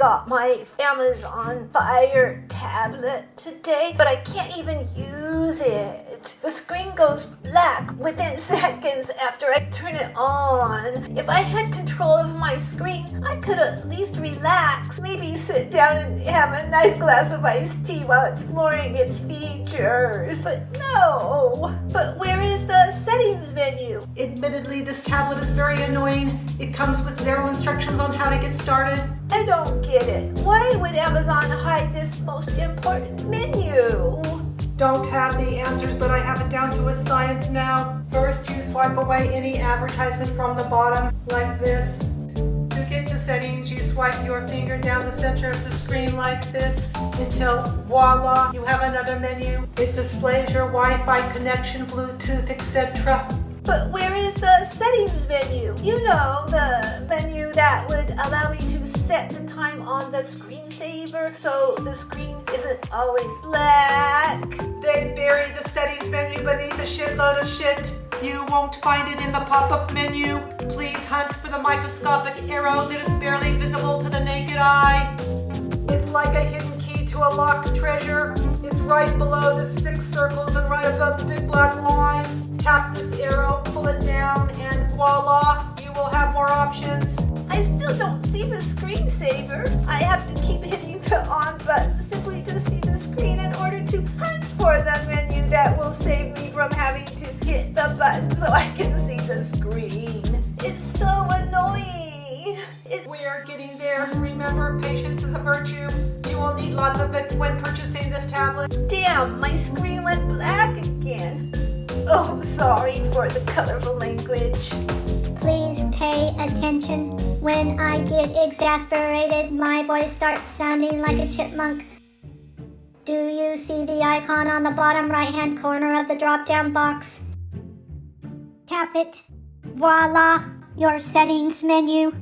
got my Amazon Fire tablet today, but I can't even use it. The screen goes black within seconds after I turn it on. If I had control of my screen, I could at least relax, maybe sit down and have a nice glass of iced tea while exploring its features. But no! But where is the settings menu? Admittedly, this tablet is very annoying. It comes with zero instructions on how to get started. I don't get it. Why would Amazon hide this most important menu? Don't have the answers, but I have it down to a science now. First, you swipe away any advertisement from the bottom, like this. To get to settings, you swipe your finger down the center of the screen like this until, voila, you have another menu. It displays your Wi-Fi connection, Bluetooth, etc. But where is the settings menu? You know, the menu that would allow me to set the time on the screensaver so the screen isn't always black. They bury the settings menu beneath a shitload of shit. You won't find it in the pop-up menu. Please hunt for the microscopic arrow that is barely visible to the naked eye. It's like a hidden key to a locked treasure. It's right below the 6 circles and right above the big black line. Tap this arrow, pull it down, and voila, you will have more options. I still don't see the screensaver. I have to keep hitting the on button simply to see the screen in order to hunt for the menu that will save me from having to hit the button so I can see the screen. It's so annoying. We are getting there. Remember, patience is a virtue. You will need lots of it when purchasing this tablet. Damn, my screen went black again. Oh, I'm sorry for the colorful language. Please pay attention. When I get exasperated, my voice starts sounding like a chipmunk. Do you see the icon on the bottom right-hand corner of the drop-down box? Tap it. Voila, your settings menu.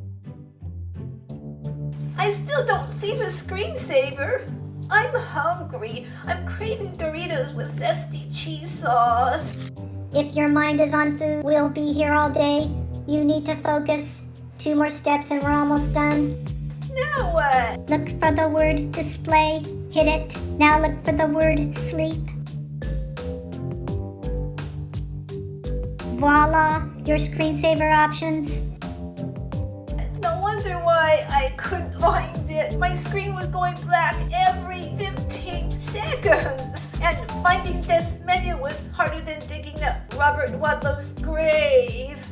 I still don't see the screensaver. I'm hungry. I'm craving Doritos with zesty cheese sauce. If your mind is on food, we'll be here all day. You need to focus. 2 more steps and we're almost done. Now what? Look for the word display. Hit it. Now look for the word sleep. Voila, your screensaver options. No wonder why I couldn't find it. My screen was going black every 15 seconds. And finding this menu was harder than digging up Robert Wadlow's grave.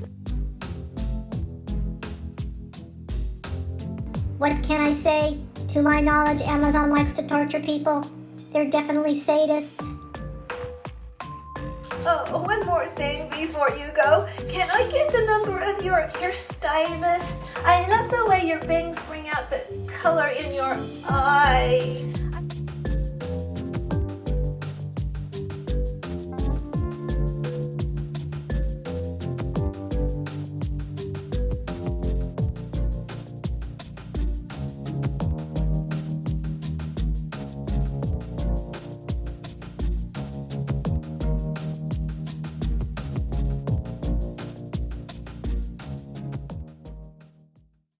What can I say? To my knowledge, Amazon likes to torture people. They're definitely sadists. Oh, one more thing before you go. Can I get the number of your hairstylist? I love the way your bangs bring out the color in your eyes.